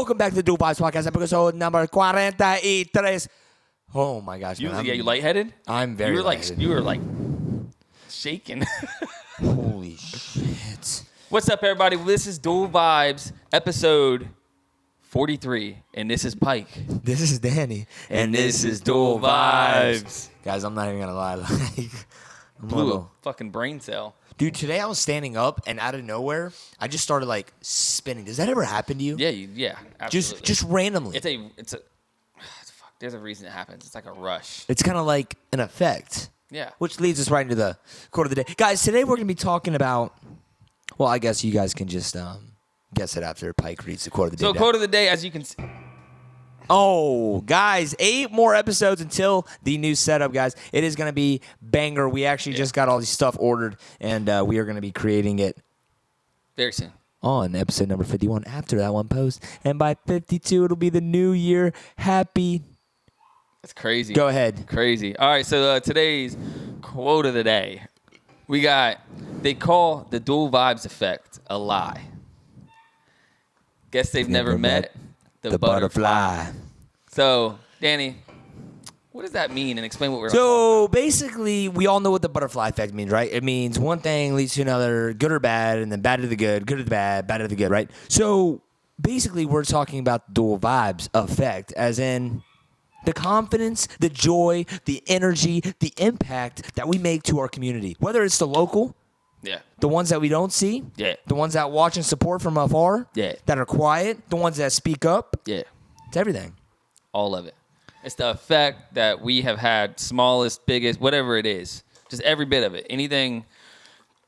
Welcome back to the Dual Vibes Podcast, episode number 43. Oh my gosh, man. You lightheaded? I'm very lightheaded. You were like shaking. Holy shit. What's up, everybody? This is Dual Vibes, episode 43, and this is Pike. This is Danny. And this is Dual Vibes. Guys, I'm not even going to lie. I'm Blew a little... fucking brain cell. Dude, today I was standing up, and out of nowhere, I just started, like, spinning. Does that ever happen to you? Yeah, absolutely. Just randomly. Fuck, there's a reason it happens. It's like a rush. It's kind of like an effect. Yeah. Which leads us right into the quote of the day. Guys, today we're going to be talking about, well, I guess you guys can just guess it after Pike reads the quote of the day. So, quote of the day, as you can see. Oh, guys, 8 more episodes until the new setup, guys. It is going to be banger. We actually just got all this stuff ordered, and we are going to be creating it Very soon. On episode number 51 after that one post. And by 52, it'll be the new year. Happy. That's crazy. Go ahead. Crazy. All right, so today's quote of the day. They call the dual vibes effect a lie. Guess they've never met the butterfly. So, Danny, what does that mean? And explain what we're talking about. So, basically, we all know what the butterfly effect means, right? It means one thing leads to another, good or bad, and then bad to the good to the bad to the good, right? So, basically, we're talking about the dual vibes effect, as in the confidence, the joy, the energy, the impact that we make to our community. Whether it's the local, the ones that we don't see, the ones that watch and support from afar, that are quiet, the ones that speak up. It's everything. All of it. It's the effect that we have had, smallest, biggest, whatever it is. Just every bit of it. Anything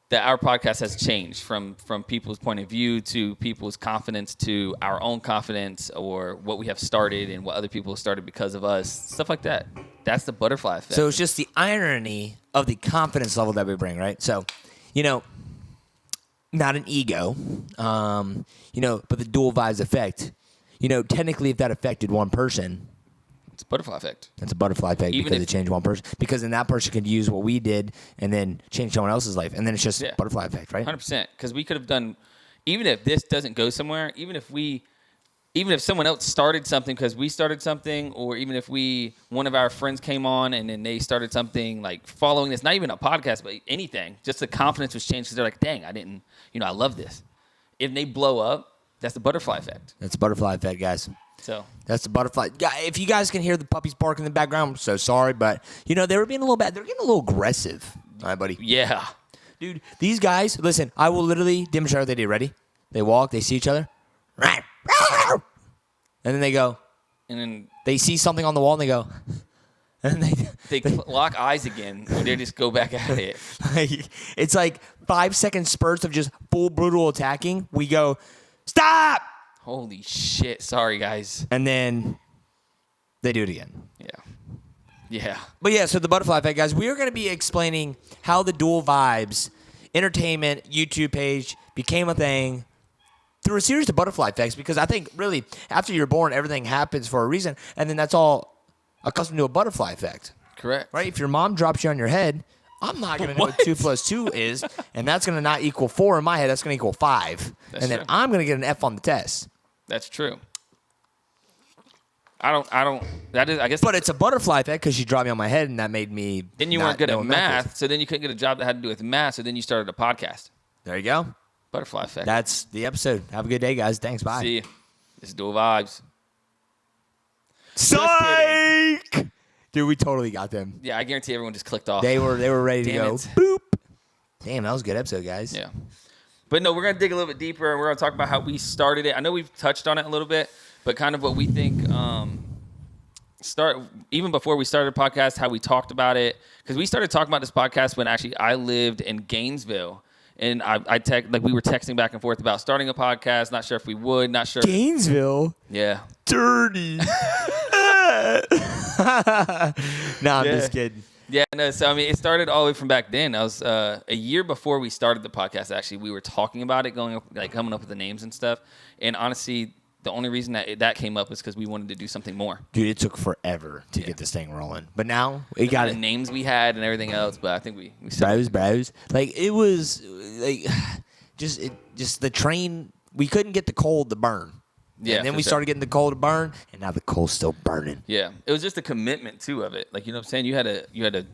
that our podcast has changed from people's point of view to people's confidence to our own confidence, or what we have started and what other people have started because of us. Stuff like that. That's the butterfly effect. So it's just the irony of the confidence level that we bring, right? So, not an ego, but the dual vibes effect. Technically, if that affected one person, it's a butterfly effect. It's a butterfly effect because it changed one person. Because then that person could use what we did and then change someone else's life. And then it's just butterfly effect, right? 100%. Because we could have done, even if this doesn't go somewhere, even if someone else started something because we started something, or even if one of our friends came on and then they started something like following this, not even a podcast, but anything, just the confidence was changed because they're like, dang, I love this. If they blow up, that's the butterfly effect. That's the butterfly effect, guys. So that's the butterfly. If you guys can hear the puppies barking in the background, I'm so sorry, but they were being a little bad. They're getting a little aggressive. All right, buddy. Yeah. Dude, these guys, listen, I will literally demonstrate what they do. Ready? They walk, they see each other. And then they go. And then they see something on the wall and they go. And they lock eyes again and they just go back at it. It's like 5-second spurts of just full brutal attacking. We go, stop! Holy shit. Sorry, guys. And then they do it again. Yeah. But so the butterfly effect, guys, we are going to be explaining how the Dual Vibes Entertainment YouTube page became a thing through a series of butterfly effects, because I think, really, after you're born, everything happens for a reason, and then that's all accustomed to a butterfly effect. Correct. Right? If your mom drops you on your head, I'm not going to know what 2 + 2 is, and that's going to not equal 4 in my head. That's going to equal 5. That's and then true. I'm going to get an F on the test. That's true. I guess. But it's a butterfly effect because she dropped me on my head, and that made me. Then you weren't good at math, so then you couldn't get a job that had to do with math, so then you started a podcast. There you go. Butterfly effect. That's the episode. Have a good day, guys. Thanks. Bye. See you. This is Dual Vibes. Psych! Dude, we totally got them. Yeah, I guarantee everyone just clicked off. They were ready to go. It. Boop. Damn, that was a good episode, guys. Yeah. But no, we're going to dig a little bit deeper, and we're going to talk about how we started it. I know we've touched on it a little bit, but kind of what we think even before we started the podcast, how we talked about it. Because we started talking about this podcast when actually I lived in Gainesville. And we were texting back and forth about starting a podcast. Not sure if we would. Not sure. Gainesville? Yeah. Dirty. I'm just kidding. Yeah, no, so it started all the way from back then. I was a year before we started the podcast, actually. We were talking about it, coming up with the names and stuff. And honestly, the only reason that came up was because we wanted to do something more. Dude, it took forever to get this thing rolling. But now we got the names we had and everything else, but I think we browse. Like, it was like just the train, we couldn't get the cold to burn. Yeah, and then for we sure. started getting the coal to burn, and now the coal's still burning. Yeah, it was just a commitment too of it. Like, you know what I'm saying? You had to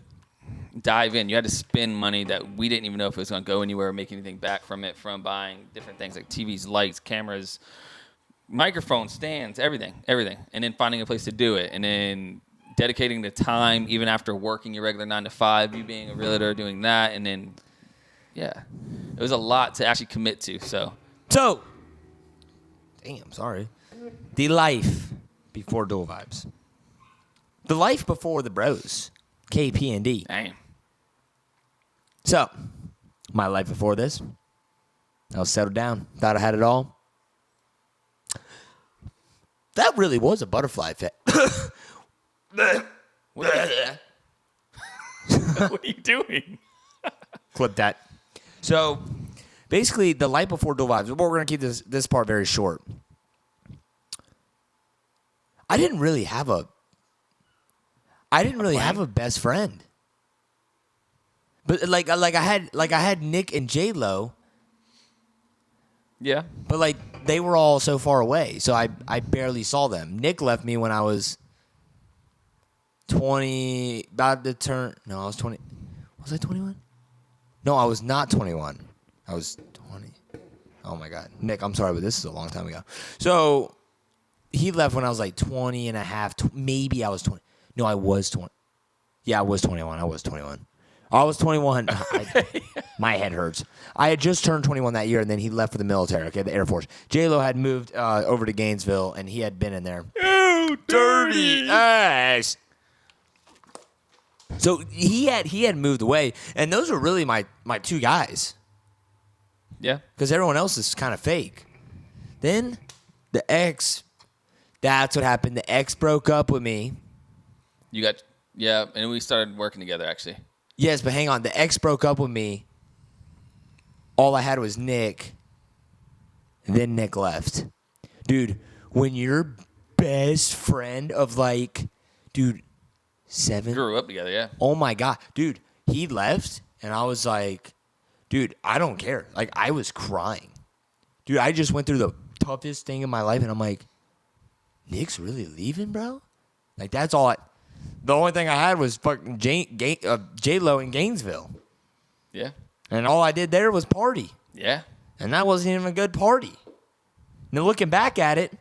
dive in. You had to spend money that we didn't even know if it was going to go anywhere or make anything back from it, from buying different things like TVs, lights, cameras, microphones, stands, everything. And then finding a place to do it. And then dedicating the time, even after working your regular 9 to 5, you being a realtor, doing that. And then, yeah, it was a lot to actually commit to. So, damn, sorry. The life before Dual Vibes. The life before the bros. KP and D. damn. So, my life before this, I was settled down. Thought I had it all. That really was a butterfly effect. What are you doing? Clip that. So, basically, the life before Dual Vibes. We're going to keep this part very short. I didn't really have a best friend. But like I had Nick and J-Lo, Yeah. but like they were all so far away, so I barely saw them. Nick left me when I was 20, about to turn. No, I was 20. Was I 21? No, I was not 21. I was 20. Oh my God, Nick, I'm sorry, but this is a long time ago. So he left when I was like 20 and a half. Maybe I was 20. No, I was 20. Yeah, I was 21. I was 21. My head hurts. I had just turned 21 that year, and then he left for the military, okay, the Air Force. J-Lo had moved over to Gainesville, and he had been in there. Oh, Dirty ass. So he had moved away, and those were really my two guys, Yeah. because everyone else is kind of fake. Then the ex, that's what happened. The ex broke up with me. Yeah, and we started working together, actually. Yes, but hang on. The ex broke up with me. All I had was Nick. Then Nick left. Dude, when your best friend of like, dude, 7. Grew up together, yeah. Oh my God. Dude, he left and I was like, dude, I don't care. Like, I was crying. Dude, I just went through the toughest thing in my life and I'm like, Nick's really leaving, bro? Like, that's all the only thing I had was fucking J-Lo in Gainesville. Yeah. And all I did there was party. Yeah. And that wasn't even a good party. Now, looking back at it,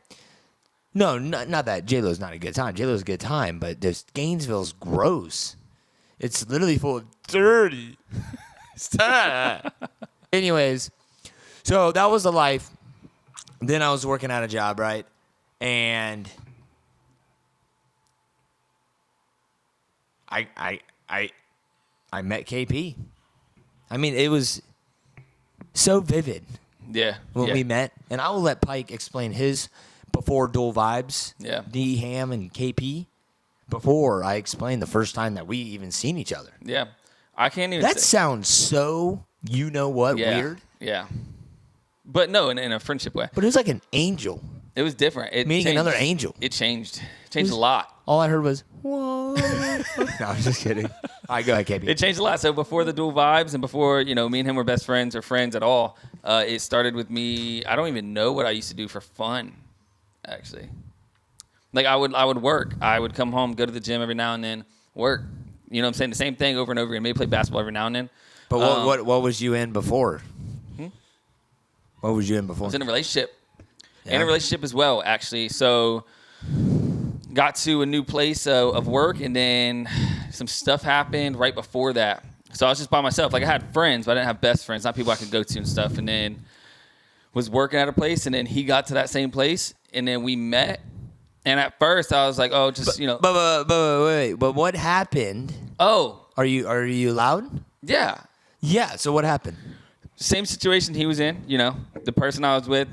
no, not that J-Lo's not a good time. J-Lo's a good time, but Gainesville's gross. It's literally full of dirty stuff. Anyways, so that was the life. Then I was working at a job, right? And I met KP. I mean, it was so vivid Yeah. when yeah. we met. And I will let Pike explain his before Dual Vibes, Yeah. D Ham and KP, before I explain the first time that we even seen each other. Yeah. I can't even That say. sounds so, you know what, Yeah. weird. Yeah. But no, in a friendship way. But it was like an angel. It was different. It Meeting changed. another angel. It changed. Changed a lot. All I heard was, whoa. No, I'm just kidding. All right, go ahead, KP. It changed a lot. So before the Dual Vibes and before, me and him were best friends or friends at all, it started with me. I don't even know what I used to do for fun, actually. Like I would work. I would come home, go to the gym every now and then, work. You know what I'm saying? The same thing over and over again. Maybe play basketball every now and then. But what was you in before? What was you in before? I was in a relationship. Yeah. In a relationship as well, actually. So got to a new place of work, and then some stuff happened right before that. So I was just by myself. Like, I had friends, but I didn't have best friends, not people I could go to and stuff. And then was working at a place, and then he got to that same place, and then we met. And at first, I was like, oh, just, But wait. But what happened? Oh, Are you loud? yeah. Yeah. So what happened? Same situation he was in, the person I was with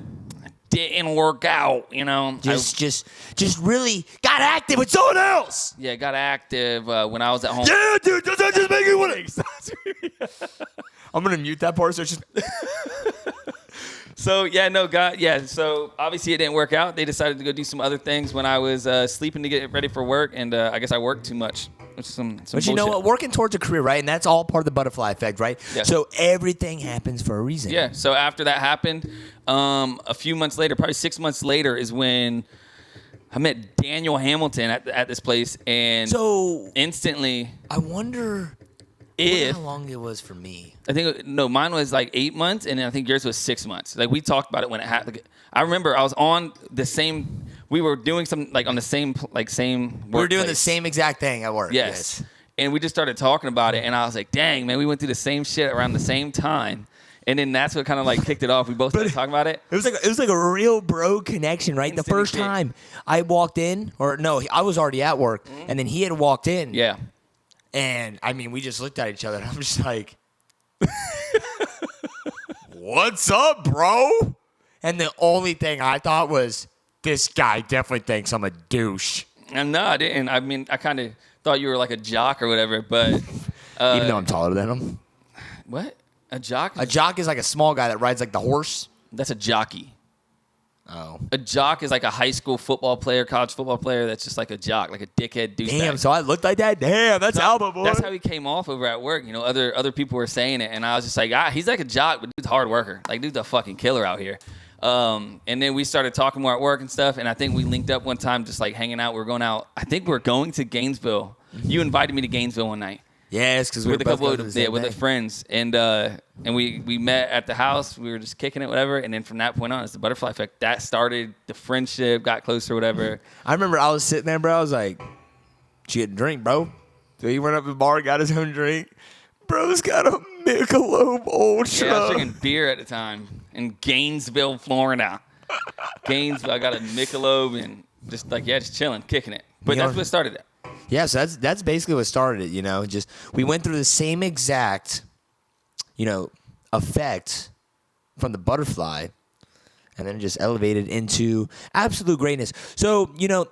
didn't work out, Just really got active with someone else. Yeah, got active when I was at home. Yeah, dude. Does that just make me want to? I'm gonna mute that part. So it's just. So obviously it didn't work out. They decided to go do some other things when I was sleeping to get ready for work, and I guess I worked too much. But you know what? Working towards a career, right? And that's all part of the butterfly effect, right? Yeah. So everything happens for a reason. Yeah. So after that happened, a few months later, probably 6 months later, is when I met Daniel Hamilton at this place, and So instantly, I wonder how long it was for me. I think mine was like 8 months, and then I think yours was 6 months. Like, we talked about it when it happened. Like, I remember I was on the same. We were doing something like on the same same. We were doing the same exact thing at work. Yes. And we just started talking about it, and I was like, "Dang, man, we went through the same shit around the same time." And then that's what kind of like kicked it off. We both started talking about it. It was like a real bro connection, right? The first time I walked in, or no, I was already at work, and then he had walked in. Yeah. And I mean, we just looked at each other, and I'm just like, "What's up, bro?" And the only thing I thought was, this guy definitely thinks I'm a douche. And no, I didn't. I mean, I kind of thought you were like a jock or whatever, but Even though I'm taller than him. What? A jock? A jock is like a small guy that rides like the horse. That's a jockey. Oh. A jock is like a high school football player, college football player that's just like a jock, like a dickhead douchebag. Damn, so I looked like that? Damn, that's Alba, boy. That's how he came off over at work. You know, other people were saying it, and I was just like, he's like a jock, but dude's a hard worker. Like, dude's a fucking killer out here. And then we started talking more at work and stuff, and I think we linked up one time just like hanging out. We were going out. I think we were going to Gainesville. You invited me to Gainesville one night. Yes, because we were with a both couple going to the same with the thing. friends, and we met at the house. We were just kicking it, whatever, and then from that point on, it's the butterfly effect. That started the friendship, got closer, whatever. I remember I was sitting there, bro. I was like, "Did you get a drink, bro?" So he went up to the bar, got his own drink. Bro's got a Michelob Ultra. Yeah, I was drinking beer at the time in Gainesville, Florida. Gainesville, I got a Michelob and just chilling, kicking it. But that's what started it. Yeah, so that's basically what started it, you know. Just we went through the same exact, effect from the butterfly, and then it just elevated into absolute greatness. So, a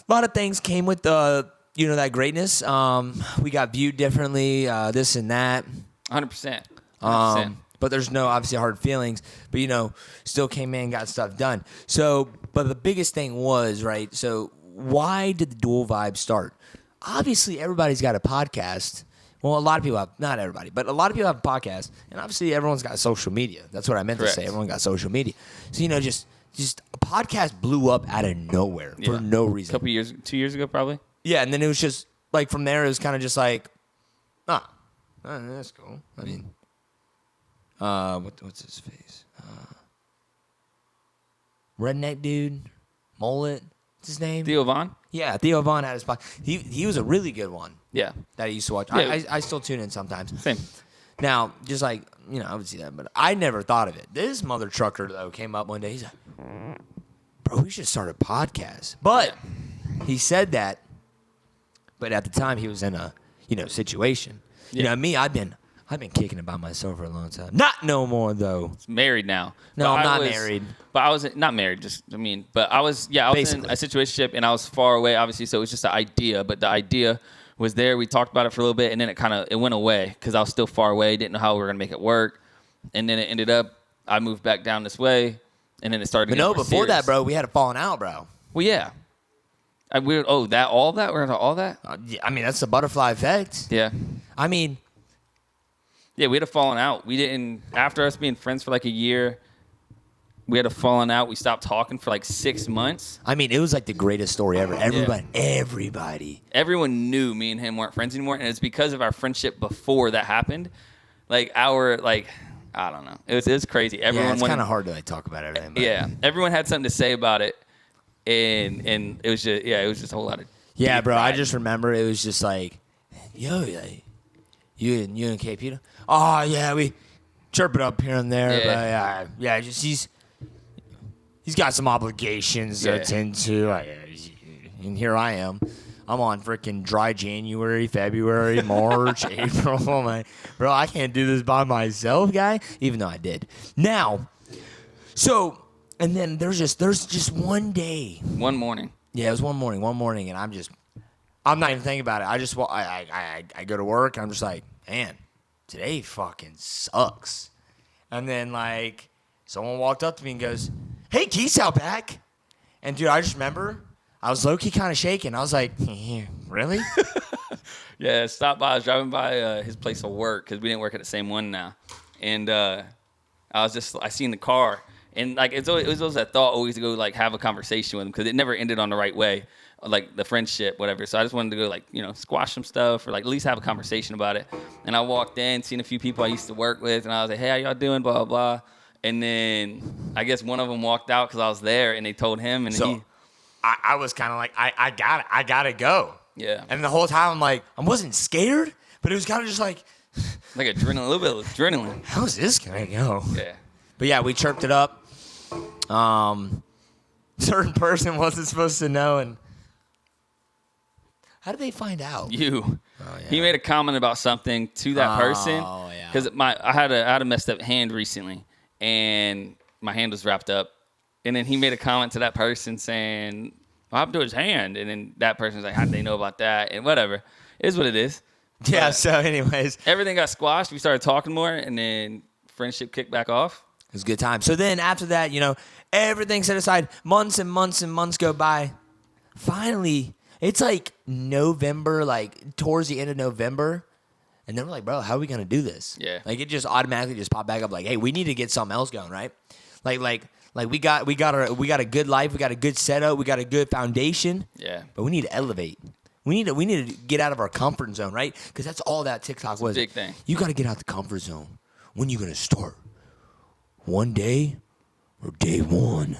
lot of things came with that greatness. We got viewed differently, this and that. 100%. But there's no obviously hard feelings. But still came in, got stuff done. So, but the biggest thing was right. So, why did the dual vibe start? Obviously, everybody's got a podcast. Well, a lot of people have, not everybody, but a lot of people have a podcast, and obviously everyone's got social media. That's what I meant to say. Everyone got social media. So just a podcast blew up out of nowhere for no reason. A couple years, 2 years ago, probably. Yeah, and then it was just like from there, it was kind of just like, that's cool. I mean, what's his face? Redneck dude, mullet. What's his name? Theo Von? Yeah, Theo Von had his podcast. He was a really good one. Yeah. That I used to watch. Yeah. I still tune in sometimes. Same. Now, just like, I would see that, but I never thought of it. This mother trucker, though, came up one day. He's like, "Bro, we should start a podcast." But he said that, but at the time he was in a, situation. Yeah. Me, I've been kicking it by myself for a long time. Not no more, though. He's married now. No, I'm not married. But I was not married, but I was Basically. in a situationship, and I was far away, obviously, so it was just an idea, but the idea was there. We talked about it for a little bit, and then it went away because I was still far away, didn't know how we were going to make it work, and then it ended up, I moved back down this way, and then it started But getting no, more before that, serious. bro, we had a falling out, bro. Well, yeah. All that? We're into all that? Yeah, I mean, that's the butterfly effect. Yeah. I mean, Yeah, we had a falling out. We didn't, after us being friends for like a year, we had a falling out. We stopped talking for like 6 months. it was like the greatest story ever. Everybody. Everyone knew me and him weren't friends anymore, and it's because of our friendship before that happened. I don't know. It was crazy. Everyone It's kind of hard to talk about everything. But. Yeah, everyone had something to say about it, and it was just a whole lot of Bro. I pride. just remember it was just like, yo, like, you and KP. Oh yeah, we chirp it up here and there. Yeah. But just he's got some obligations to attend to. And here I am. I'm on freaking dry January, February, March, April. I'm like, bro, I can't do this by myself, guy. Even though I did. Now, and then there's just one day. One morning. Yeah, it was one morning, and I'm not even thinking about it. I go to work, and I'm just like, man, today fucking sucks. And then, like, someone walked up to me and goes, "Hey, Keith's out back." And, dude, I just remember I was low-key kind of shaking. I was like, really? Yeah, stopped by. I was driving by his place of work because we didn't work at the same one now. And I seen the car. And like it was always that thought always to go like have a conversation with him because it never ended on the right way, like the friendship, whatever. So I just wanted to go like, squash some stuff or like at least have a conversation about it. And I walked in, seen a few people I used to work with, and I was like, hey, how y'all doing, blah, blah, blah. And then I guess one of them walked out because I was there and they told him. And So I was kind of like, I got it. I got to go. Yeah. And the whole time I'm like, I wasn't scared, but it was kind of just like adrenaline, a little bit of adrenaline. How's this going to go? Yeah. But yeah, we chirped it up. Certain person wasn't supposed to know, and how did they find out? You. Oh, yeah. He made a comment about something to that person. Oh, yeah. Because I had a messed up hand recently, and my hand was wrapped up. And then he made a comment to that person saying, what happened to his hand? And then that person's like, how did they know about that? And whatever. It is what it is. Yeah, But so anyways. everything got squashed. We started talking more, and then friendship kicked back off. It was a good time. So then after that, everything set aside. Months and months and months go by. Finally, it's like November, like towards the end of November. And then we're like, bro, how are we going to do this? Yeah. Like it just automatically just popped back up like, hey, we need to get something else going, right? Like we got a good life. We got a good setup. We got a good foundation. Yeah. But we need to elevate. We need to get out of our comfort zone, right? Because that's all that TikTok was. Big thing. You got to get out the comfort zone. When you going to start? One day or day one?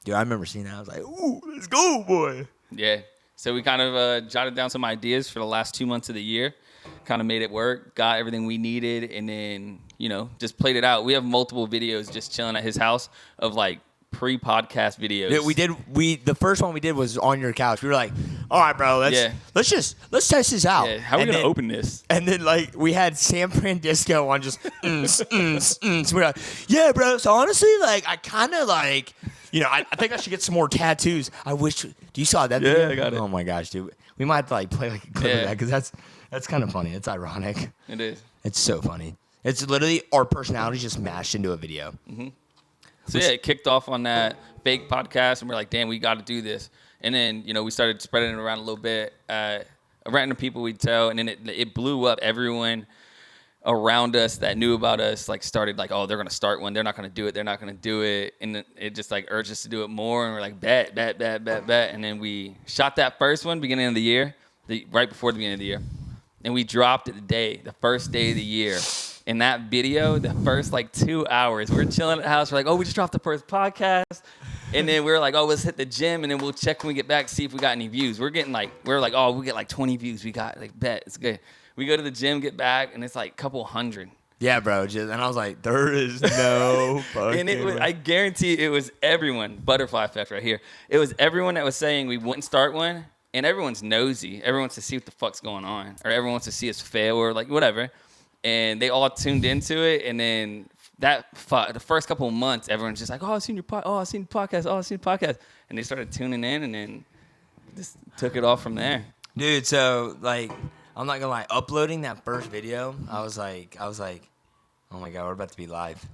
Dude, I remember seeing that. I was like, ooh, let's go, boy. Yeah. So we kind of jotted down some ideas for the last 2 months of the year, kind of made it work, got everything we needed, and then, just played it out. We have multiple videos just chilling at his house of like pre-podcast videos. Yeah, the first one we did was on your couch. We were like, all right, bro, let's test this out. Yeah, how are we going to open this? And then like we had San Francisco on just So we're like, yeah, bro. So honestly, like I kind of like, I think I should get some more tattoos. I wish. Do you saw that video? Yeah, I got it. Oh my gosh, dude. We might have to like play like a clip of that because that's kind of funny. It's ironic. It is. It's so funny. It's literally our personalities just mashed into a video. Mm-hmm. So yeah, it kicked off on that fake podcast, and we're like, damn, we got to do this. And then, we started spreading it around a little bit, random people we'd tell, and then it blew up. Everyone around us that knew about us, like, started like, oh, they're going to start one. They're not going to do it. They're not going to do it. And it just, like, urged us to do it more, and we're like, bet. And then we shot that first one beginning of the year, right before the beginning of the year. And we dropped it the first day of the year. In that video, the first like 2 hours, we're chilling at the house. We're like, oh, we just dropped the first podcast. And then we're like, oh, let's hit the gym. And then we'll check when we get back, see if we got any views. We're like, oh, we get like 20 views. We got like, bet, it's good. We go to the gym, get back, and it's like a couple hundred. Yeah, bro. And I was like, there is no fucking And I guarantee it was everyone, butterfly effect right here. It was everyone that was saying we wouldn't start one. And everyone's nosy. Everyone wants to see what the fuck's going on. Or everyone wants to see us fail or like whatever. And they all tuned into it, and then the first couple of months, everyone's just like, "Oh, I've seen your podcast. Oh, I've seen the podcast," and they started tuning in, and then just took it off from there. Dude, so like, I'm not gonna lie, uploading that first video, I was like, oh my god, we're about to be live,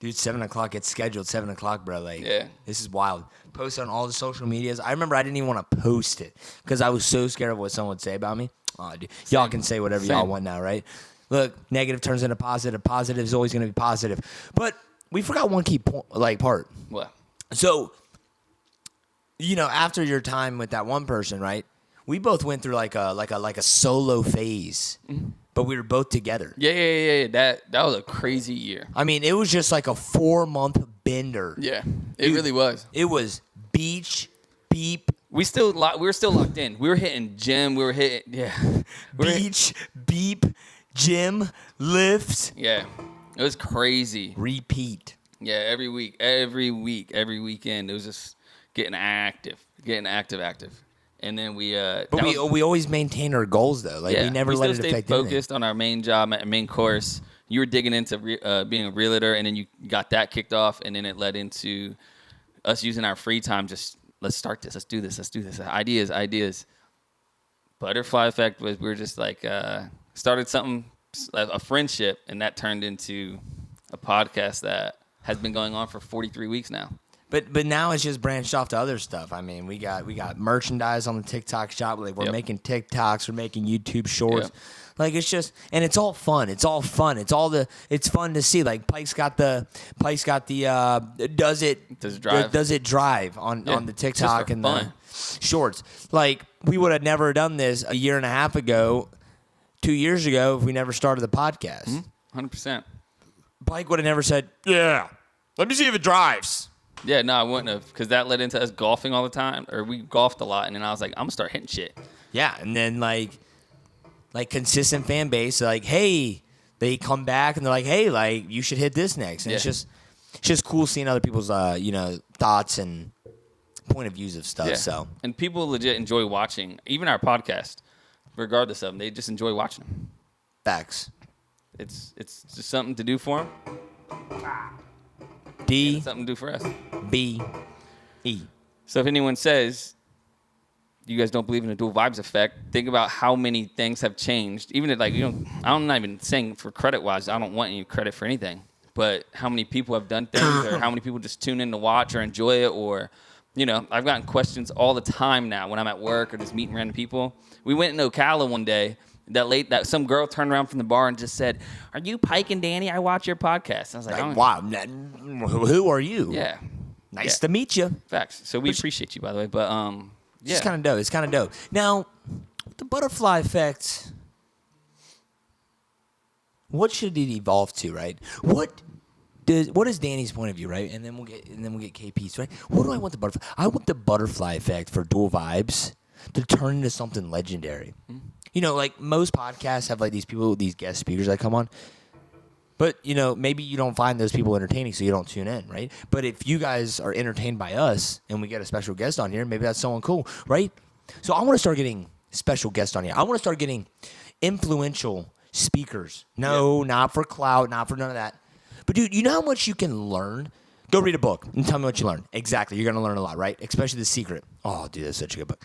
dude. 7:00, it's scheduled 7:00, bro. Like, yeah, this is wild. Post on all the social medias. I remember I didn't even want to post it because I was so scared of what someone would say about me. Oh, dude, y'all can say whatever y'all want now, right? Look, negative turns into positive. Positive is always going to be positive. But we forgot one key part. What? So, after your time with that one person, right? We both went through like a solo phase, but we were both together. Yeah. That was a crazy year. I mean, it was just like a 4-month bender. Yeah, it really was. It was beach, beep. We were still locked in. We were hitting gym. We were hitting beach, beep. Gym, lift. Yeah, it was crazy. Repeat. Yeah, every week, every weekend, it was just getting active. And then we. But we always maintained our goals though. Like we never let it affect anything. We still stayed focused on our main job, our main course. You were digging into being a realtor, and then you got that kicked off, and then it led into us using our free time. Just let's start this. Let's do this. Ideas. Butterfly effect was we were just like. Started something, a friendship, and that turned into a podcast that has been going on for 43 weeks now. But now it's just branched off to other stuff. I mean, we got merchandise on the TikTok shop. Like we're making TikToks, we're making YouTube shorts. Yep. Like it's just, and it's all fun. It's all fun. It's fun to see. Like Pike's got the does it drive on the TikTok and fun. the shorts. Like we would have never done this a year and a half ago, 2 years ago if we never started the podcast. 100%. Pike would have never said, "Yeah, let me see if it drives." Yeah, no, I wouldn't have, because that led into us golfing all the time, or we golfed a lot, and then I was like, I'm gonna start hitting shit. Yeah, and then like consistent fan base, like, hey, they come back and they're like, hey, like you should hit this next, and it's just cool seeing other people's thoughts and point of views of stuff. Yeah. So, and people legit enjoy watching, even our podcast, regardless of them, they just enjoy watching them. facts. It's just something to do for them. D Something to do for us. B E. So if anyone says you guys don't believe in the dual vibes effect, think about how many things have changed. Even if, like, I'm not even saying for credit wise, I don't want any credit for anything, but how many people have done things, or how many people just tune in to watch or enjoy it, or I've gotten questions all the time now when I'm at work or just meeting random people. We went in Ocala one day. That some girl turned around from the bar and just said, "Are you Pike and Danny? I watch your podcast." I was like, Wow, who are you? Yeah, Nice to meet you. facts. So we appreciate you, by the way. But It's kind of dope. It's kind of dope. Now, the butterfly effect. What should it evolve to, right? What is Danny's point of view, right? And then we'll get KP's, right? What do I want the butterfly? I want the butterfly effect for dual vibes to turn into something legendary. Like most podcasts have like these people, these guest speakers that come on. But, maybe you don't find those people entertaining, so you don't tune in, right? But if you guys are entertained by us and we get a special guest on here, maybe that's someone cool, right? So I want to start getting special guests on here. I want to start getting influential speakers. No, not for clout, not for none of that. But, dude, you know how much you can learn? Go read a book and tell me what you learn. Exactly. You're going to learn a lot, right? Especially The Secret. Oh, dude, that's such a good book.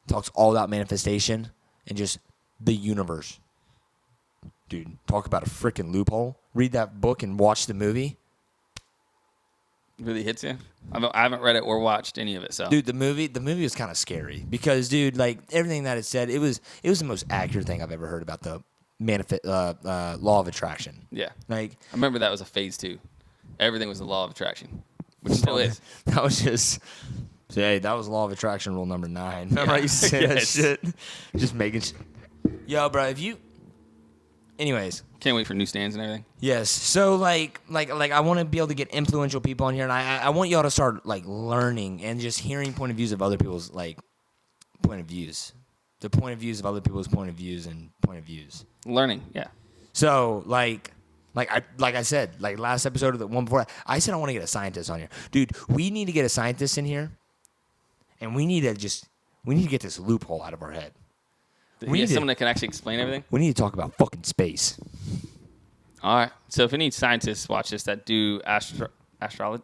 Talks all about manifestation and just the universe. Dude, talk about a freaking loophole. Read that book and watch the movie. really hits you. I haven't read it or watched any of it. So, Dude, the movie was kind of scary because, dude, like everything that it said, it was the most accurate thing I've ever heard about the law of attraction. yeah, Like, I remember that was a phase 2. Everything was the law of attraction, which still is. That was just. Hey, that was law of attraction rule number 9. Remember how you said Yes. that shit? Just making Yo, bro, if you... Anyways. Can't wait for newsstands and everything. Yes. So, like I want to be able to get influential people on here, and I want y'all to start, like, learning and just hearing point of views of other people's, like, point of views. The point of views of other people's point of views and point of views. Learning, yeah. So, like I said, like last episode of the one before, I said I want to get a scientist on here. Dude, we need to get a scientist in here. And we need to get this loophole out of our head. We need someone that can actually explain everything. We need to talk about fucking space. All right. So if any scientists watch this that do astrology.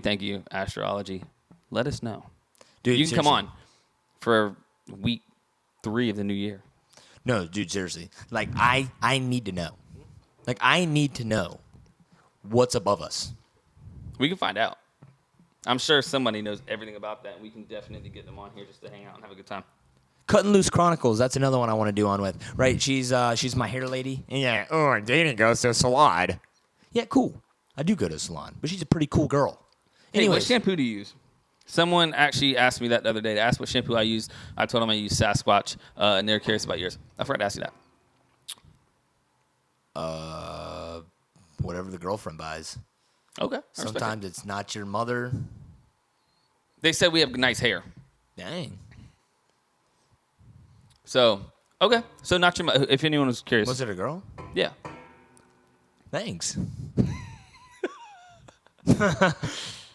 Thank you. Astrology. Let us know. Dude, you can seriously. come on for week 3 of the new year. No, dude, seriously. Like, I need to know. Like, I need to know what's above us. We can find out. I'm sure somebody knows everything about that. We can definitely get them on here just to hang out and have a good time. Cutting Loose Chronicles, that's another one I want to do on with. Right? She's my hair lady. Yeah. Oh, Danny goes to a salon. Yeah, cool. I do go to a salon, but she's a pretty cool girl. Hey, what Anyways, shampoo do you use? Someone actually asked me that the other day. They asked what shampoo I use. I told them I use Sasquatch, and they're curious about yours. I forgot to ask you that. whatever the girlfriend buys. Okay. I respect Sometimes it. it's not your mother. They said we have nice hair. Dang. So, okay. So not your mother. If anyone was curious. Was it a girl? Yeah. Thanks.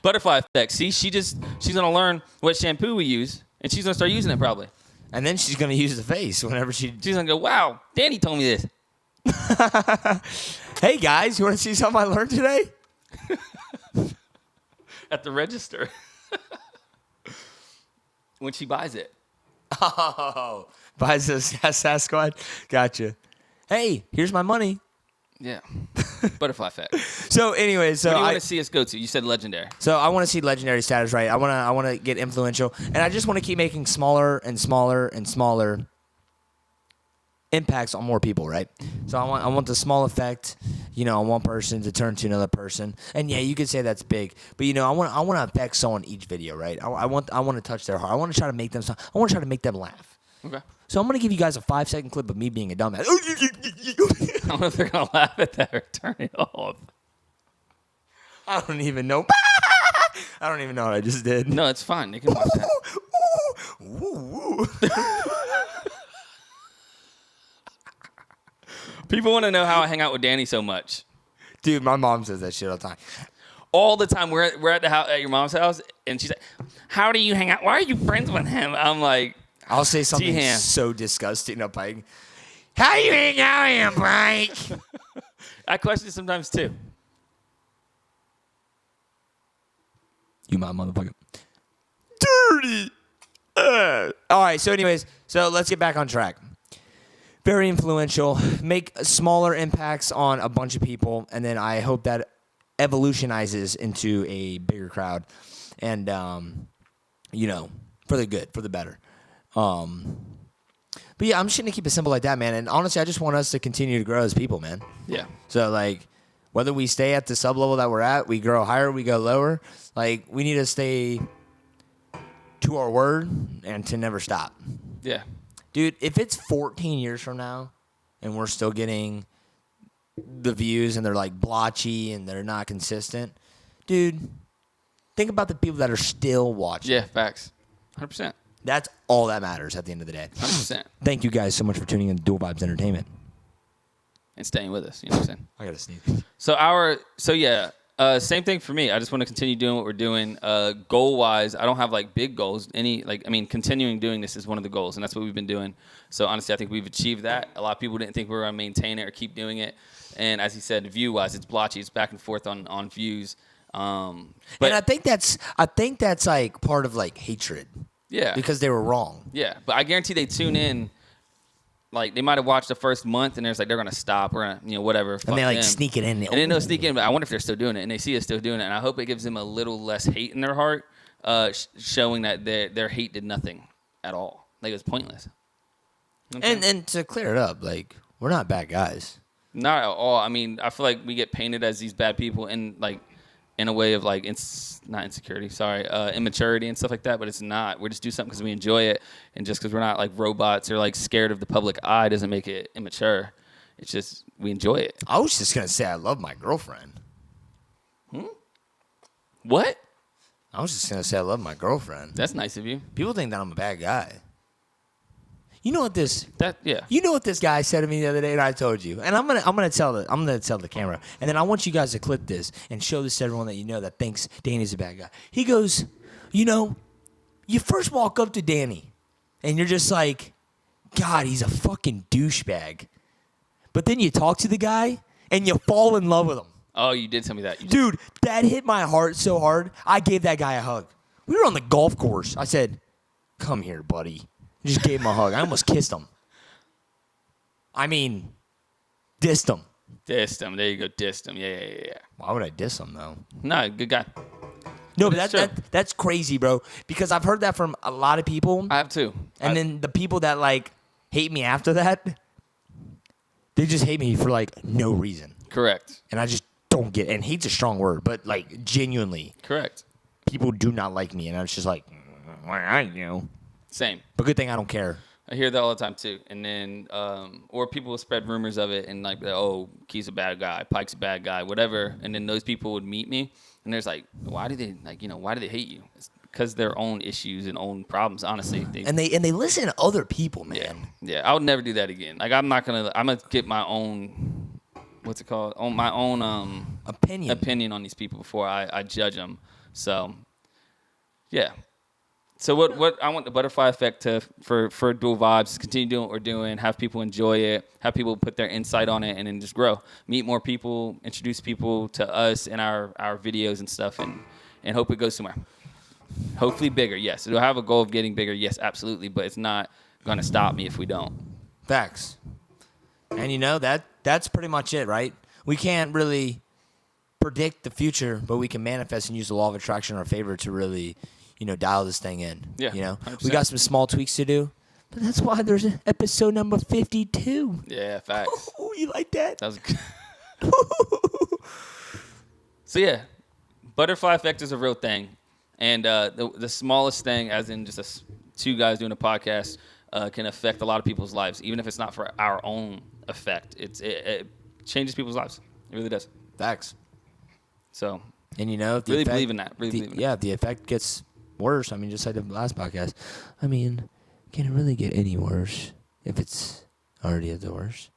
Butterfly effect. See, she's gonna learn what shampoo we use, and she's gonna start using it probably. And then she's going to use the face whenever she... She's gonna go, wow, Danny told me this. Hey, guys, you want to see something I learned today? At the register. When she buys it. Oh, buys a Sasquatch? Gotcha. Hey, here's my money. Yeah. Butterfly effect. So anyway, so What do you want to see us go to? You said legendary. So I want to see legendary status, right? I want to get influential, and I just want to keep making smaller and smaller and smaller impacts on more people, right? So I want the small effect, on one person to turn to another person, and yeah, you could say that's big, but I want to affect someone each video, right? I want to touch their heart. I want to try to make them. I want to try to make them laugh. Okay. So I'm gonna give you guys a 5-second clip of me being a dumbass. I don't know if they're gonna laugh at that or turn it off. I don't even know. I don't even know what I just did. No, it's fine. They can watch that. People want to know how I hang out with Danny so much. Dude, my mom says that shit all the time. All the time. We're at the house, at your mom's house, and she's like, "How do you hang out? Why are you friends with him?" I'm like, I'll say something T-Ham. so disgusting up like, "How you hang out with him, Mike?" I question it sometimes too. You my motherfucker. Dirty. All right. So, anyways, let's get back on track. Very influential. Make smaller impacts on a bunch of people, and then I hope that evolutionizes into a bigger crowd, and for the good, for the better. But yeah, I'm just gonna keep it simple like that, man. And honestly, I just want us to continue to grow as people, man. Yeah. So like, whether we stay at the sub level that we're at, we grow higher, we go lower. Like, we need to stay to our word and to never stop. Yeah. Dude, if it's 14 years from now and we're still getting the views and they're like blotchy and they're not consistent, dude, think about the people that are still watching. Yeah, facts. 100%. That's all that matters at the end of the day. 100%. Thank you guys so much for tuning in to Dual Vibes Entertainment. And staying with us. You know what I'm saying? I got to sneeze. Same thing for me. I just want to continue doing what we're doing. Goal-wise, I don't have like big goals. Continuing doing this is one of the goals, and that's what we've been doing. So honestly, I think we've achieved that. A lot of people didn't think we were going to maintain it or keep doing it. And as he said, view-wise, it's blotchy. It's back and forth on views. But and I think that's like part of like hatred. Yeah. Because they were wrong. Yeah, but I guarantee they tune in. Like, they might have watched the first month, and they're going to stop. We're going to, whatever. And they, like, sneak it in. And then they'll sneak in, but I wonder if they're still doing it. And they see us still doing it. And I hope it gives them a little less hate in their heart, showing that their hate did nothing at all. Like, it was pointless. Okay. And to clear it up, like, we're not bad guys. Not at all. I mean, I feel like we get painted as these bad people in a way of, like, not insecurity, immaturity and stuff like that, but it's not. We just do something because we enjoy it, and just because we're not, like, robots or, like, scared of the public eye doesn't make it immature. It's just we enjoy it. I was just going to say I love my girlfriend. What? I was just going to say I love my girlfriend. That's nice of you. People think that I'm a bad guy. You know what this? Yeah. You know what this guy said to me the other day, and I told you. And I'm gonna tell the camera, and then I want you guys to clip this and show this to everyone that you know that thinks Danny's a bad guy. He goes, you first walk up to Danny, and you're just like, God, he's a fucking douchebag. But then you talk to the guy, and you fall in love with him. Oh, you did tell me that. Dude, that hit my heart so hard. I gave that guy a hug. We were on the golf course. I said, "Come here, buddy." Just gave him a hug. I almost kissed him. I mean, dissed him. Dissed him. There you go. Dissed him. Yeah. Why would I diss him, though? No, good guy. No, but that's crazy, bro. Because I've heard that from a lot of people. I have too. And then the people that, like, hate me after that, they just hate me for, like, no reason. Correct. And I just don't get it. And hate's a strong word, but, like, genuinely. Correct. People do not like me. And I'm just like, Same. But good thing I don't care. I hear that all the time too. And then, or people will spread rumors of it and like, oh, Key's a bad guy, Pike's a bad guy, whatever. And then those people would meet me, and there's like, why do they hate you? It's because their own issues and own problems. Honestly, and they listen to other people, man. Yeah. I would never do that again. Like, I'm gonna get my own, what's it called? On my own opinion on these people before I judge them. So, yeah. So what I want the butterfly effect for Dual Vibes, continue doing what we're doing, have people enjoy it, have people put their insight on it, and then just grow. Meet more people, introduce people to us and our videos and stuff, and hope it goes somewhere. Hopefully bigger, yes. It'll have a goal of getting bigger, yes, absolutely, but it's not going to stop me if we don't. Facts. And that's pretty much it, right? we can't really predict the future, but we can manifest and use the law of attraction in our favor to really, dial this thing in. Yeah, You know, 100%. we got some small tweaks to do, but that's why there's an episode number 52. Yeah, facts. Oh, you like that? That was good. So yeah, butterfly effect is a real thing, and the smallest thing, as in just two guys doing a podcast, can affect a lot of people's lives, even if it's not for our own effect. It changes people's lives. It really does. Facts. So, And if the really effect, believe in that. Really believe in if the effect gets worse, just like the last podcast. Can it really get any worse if it's already at the worst?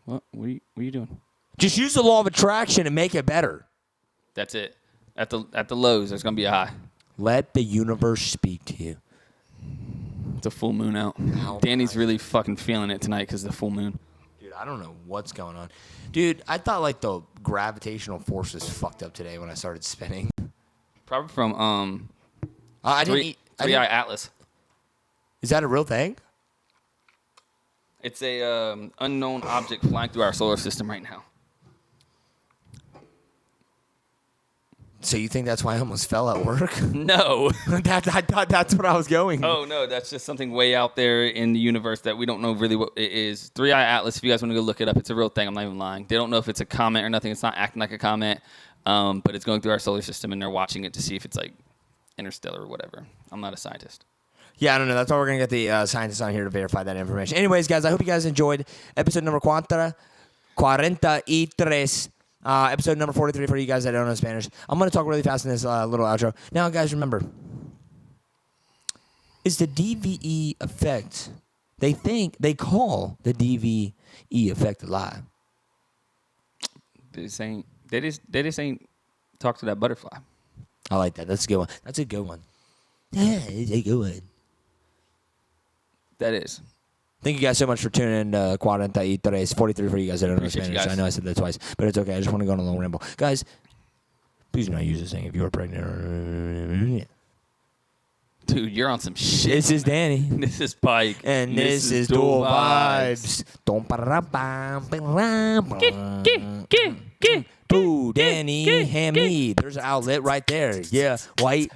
What are you doing? Just use the law of attraction and make it better. That's it. At the lows, there's gonna be a high. Let the universe speak to you. It's a full moon out. Oh, Danny's my. really fucking feeling it tonight because of the full moon. Dude, I don't know what's going on. Dude, I thought the gravitational force was fucked up today when I started spinning. Probably from I didn't eat. Three Eye Atlas. Is that a real thing? It's a unknown object flying through our solar system right now. So you think that's why I almost fell at work? No. I thought that's what I was going. Oh, no, that's just something way out there in the universe that we don't know really what it is. Three Eye Atlas, if you guys want to go look it up, it's a real thing. I'm not even lying. They don't know if it's a comet or nothing. It's not acting like a comet, but it's going through our solar system, and they're watching it to see if it's like interstellar or whatever. I'm not a scientist. Yeah, I don't know. That's why we're going to get the scientists on here to verify that information. Anyways, guys, I hope you guys enjoyed episode number 43. Episode number 43 for you guys that don't know Spanish. I'm going to talk really fast in this little outro. Now, guys, remember, is the DVE effect, they call the DVE effect a lie. They just ain't talk to that butterfly. I like that. That's a good one. That's a good one. Yeah, it's a good one. That is. Thank you guys so much for tuning in to 43. It's 43 for you guys that don't know Appreciate you Spanish. guys. I know I said that twice, but it's okay. I just want to go on a little ramble. Guys, please do not use this thing if you are pregnant. Dude, you're on some shit. This is Danny. This is Pike. And this is Dual Vibes. Ooh, Danny, Hammy. There's an outlet right there. Yeah, white.